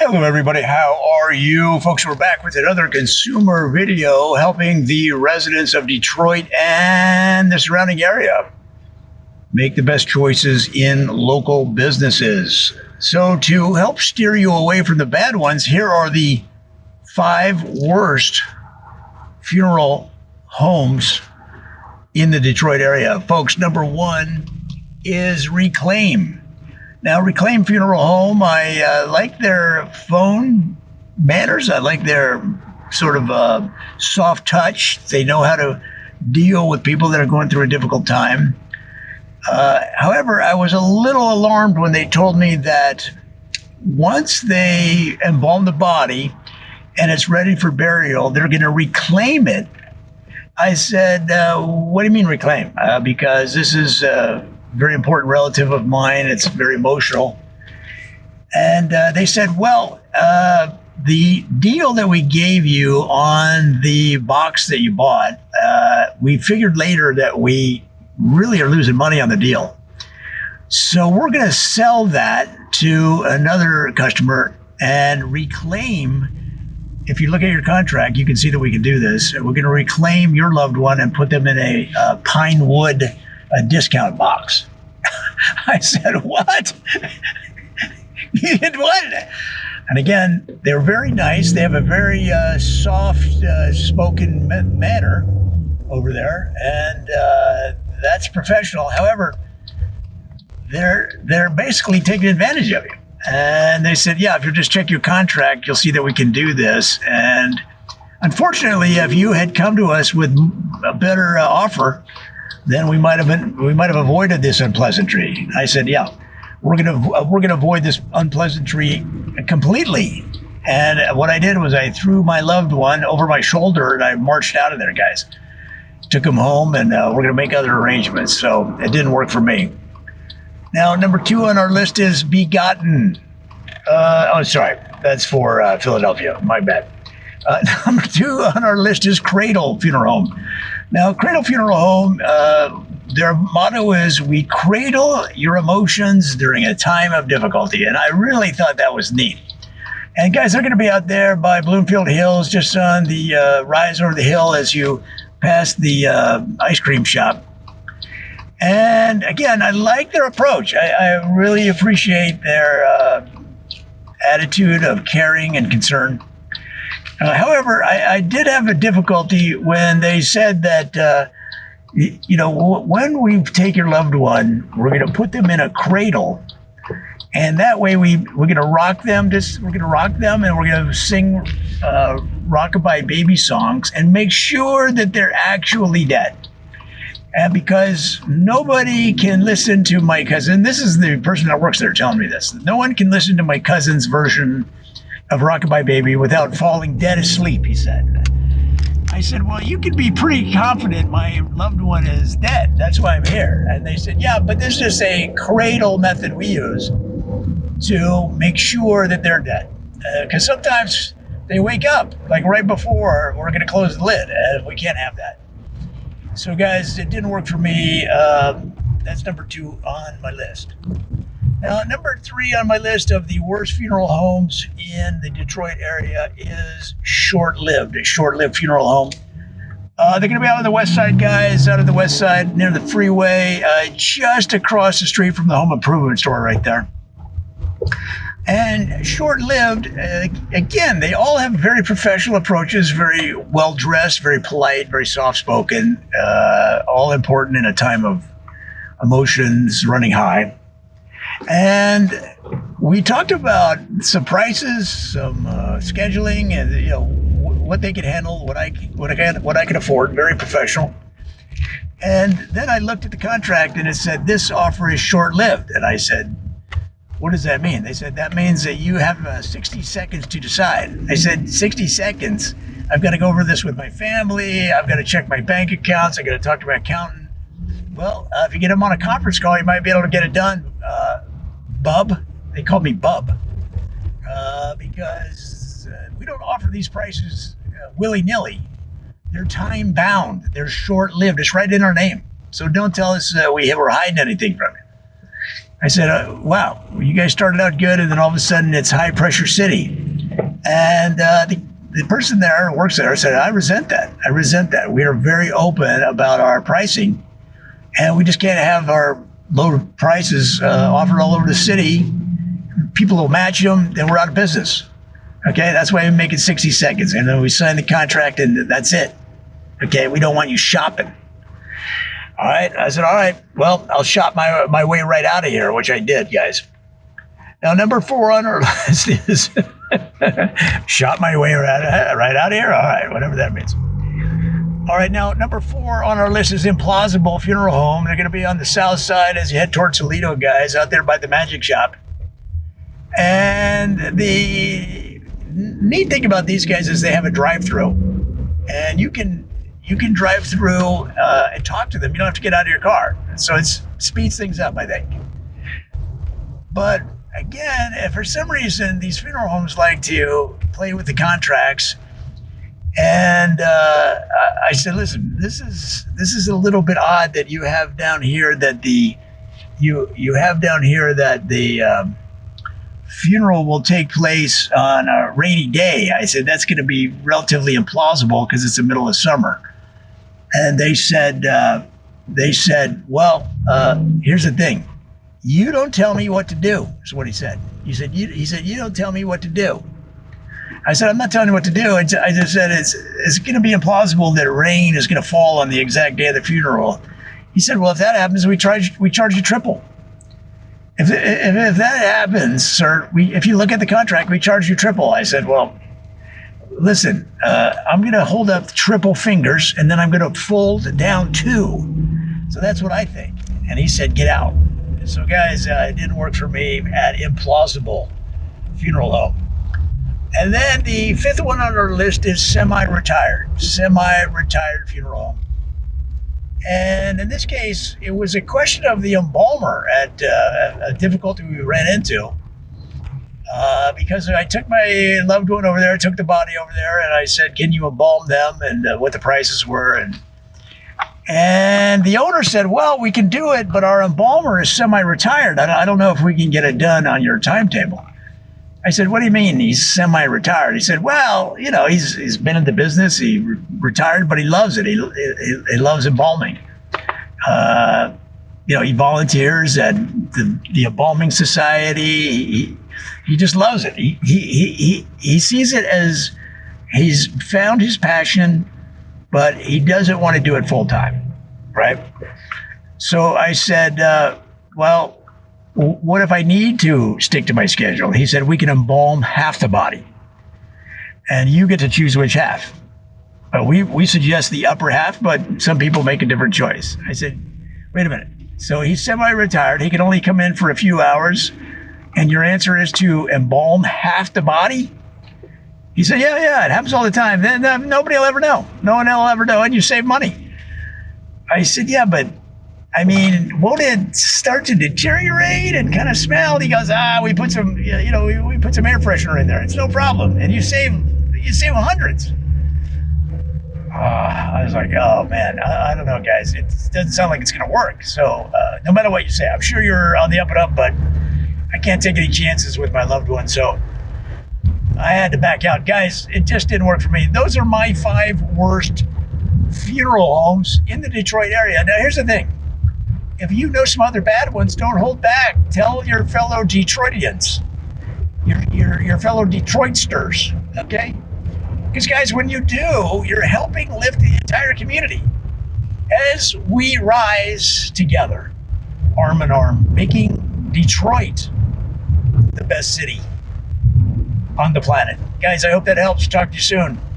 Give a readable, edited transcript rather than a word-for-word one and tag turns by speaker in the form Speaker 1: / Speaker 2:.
Speaker 1: Hello, everybody. How are you? Folks, we're back with another consumer video helping the residents of Detroit and the surrounding area make the best choices in local businesses. So, to help steer you away from the bad ones, here are the 5 worst funeral homes in the Detroit area. Folks, number 1 is Reclaim. Now, Reclaim Funeral Home, I like their phone manners. I like their sort of soft touch. They know how to deal with people that are going through a difficult time. However, I was a little alarmed when they told me that once they embalm the body and it's ready for burial, they're going to reclaim it. I said, what do you mean reclaim? Because this is very important relative of mine. It's very emotional. And they said, well, the deal that we gave you on the box that you bought, we figured later that we really are losing money on the deal. So we're going to sell that to another customer and reclaim. If you look at your contract, you can see that we can do this. We're going to reclaim your loved one and put them in a pine wood discount box. I said, what? You did what? And again, they're very nice. They have a very soft spoken manner over there, and that's professional. However, they're basically taking advantage of you. And they said, yeah, if you just check your contract, you'll see that we can do this. And unfortunately, if you had come to us with a better offer, then we might have avoided this unpleasantry. I said, yeah, we're gonna avoid this unpleasantry completely. And what I did was I threw my loved one over my shoulder and I marched out of there, guys. Took him home, and we're gonna make other arrangements. So it didn't work for me. Now, number 2 on our list is Begotten. Sorry, that's for Philadelphia. My bad. Number 2 on our list is Cradle Funeral Home. Now, Cradle Funeral Home, their motto is, we cradle your emotions during a time of difficulty. And I really thought that was neat. And guys, they're going to be out there by Bloomfield Hills, just on the rise over the hill as you pass the ice cream shop. And again, I like their approach. I really appreciate their attitude of caring and concern. However, I did have a difficulty when they said that, when we take your loved one, we're going to put them in a cradle. And that way we're going to rock them. We're going to rock them, and we're going to sing rockabye baby songs and make sure that they're actually dead. And because nobody can listen to my cousin, this is the person that works there telling me this. No one can listen to my cousin's version of Rockabye Baby without falling dead asleep, he said. I said, well, you can be pretty confident my loved one is dead. That's why I'm here. And they said, yeah, but this is a cradle method we use to make sure that they're dead. Because sometimes they wake up, like right before we're going to close the lid, and we can't have that. So, guys, it didn't work for me. That's number 2 on my list. Now, number 3 on my list of the worst funeral homes in the Detroit area is Short-Lived, a short-lived funeral home. They're going to be out on the west side, guys, out of the west side near the freeway, just across the street from the home improvement store right there. And Short-Lived, again, they all have very professional approaches, very well-dressed, very polite, very soft-spoken, all important in a time of emotions running high. And we talked about some prices, some scheduling, and what they could handle, what I could afford. Very professional. And then I looked at the contract, and it said this offer is short-lived. And I said, what does that mean? They said that means that you have 60 seconds to decide. I said 60 seconds. I've got to go over this with my family. I've got to check my bank accounts. I've got to talk to my accountant. Well, if you get them on a conference call, you might be able to get it done. Bub, they call me Bub, because we don't offer these prices willy-nilly. They're time-bound. They're short-lived. It's right in our name. So don't tell us we're hiding anything from you. I said, wow, you guys started out good, and then all of a sudden it's high pressure city. And the person there who works there said, I resent that. I resent that. We are very open about our pricing, and we just can't have our low prices offered all over the city. People will match them, then we're out of business. Okay, that's why we make it 60 seconds, and then we sign the contract, and that's it. Okay, we don't want you shopping. All right. I said, all right, well, I'll shop my way right out of here, which I did, guys. Now, number 4 on our list is shop my way right out of here. All right, whatever that means. All right, now, number 4 on our list is Implausible Funeral Home. They're going to be on the south side as you head towards Toledo, guys, out there by the Magic Shop. And the neat thing about these guys is they have a drive-through, and you can drive through and talk to them. You don't have to get out of your car. So it speeds things up, I think. But again, if for some reason these funeral homes like to play with the contracts, and I said, listen, this is a little bit odd that you have down here that the funeral will take place on a rainy day. I said, that's going to be relatively implausible because it's the middle of summer. And they said, well, here's the thing. You don't tell me what to do, is what he said. He said, you don't tell me what to do. I said, I'm not telling you what to do. I just said, it's going to be implausible that rain is going to fall on the exact day of the funeral. He said, well, if that happens, we charge you triple. If that happens, sir, if you look at the contract, we charge you triple. I said, well, listen, I'm going to hold up triple fingers, and then I'm going to fold down 2. So that's what I think. And he said, get out. So, guys, it didn't work for me at Implausible Funeral Home. And then the 5th one on our list is semi-retired funeral home. And in this case, it was a question of the embalmer at a difficulty we ran into. Because I took my loved one over there, I took the body over there, and I said, can you embalm them, and what the prices were. And the owner said, well, we can do it, but our embalmer is semi-retired. I don't know if we can get it done on your timetable. I said, what do you mean he's semi-retired? He said, well, he's been in the business. He retired, but he loves it. He loves embalming. He volunteers at the embalming society. He just loves it. He sees it as he's found his passion, but he doesn't want to do it full time, right? So I said, well, what if I need to stick to my schedule? He said, we can embalm half the body, and you get to choose which half. We suggest the upper half, but some people make a different choice. I said, wait a minute. So he's semi-retired. He can only come in for a few hours, and your answer is to embalm half the body? He said, yeah, it happens all the time. Then nobody will ever know. No one will ever know, and you save money. I said, yeah, but won't it start to deteriorate and kind of smell? He goes, we put some, we put some air freshener in there. It's no problem, and you save hundreds. I was like, oh man, I don't know, guys. It doesn't sound like it's going to work. So no matter what you say, I'm sure you're on the up and up, but I can't take any chances with my loved one. So I had to back out, guys. It just didn't work for me. Those are my 5 worst funeral homes in the Detroit area. Now, here's the thing. If you know some other bad ones, don't hold back. Tell your fellow Detroitians, your fellow Detroitsters, okay? Because, guys, when you do, you're helping lift the entire community as we rise together, arm in arm, making Detroit the best city on the planet. Guys, I hope that helps. Talk to you soon.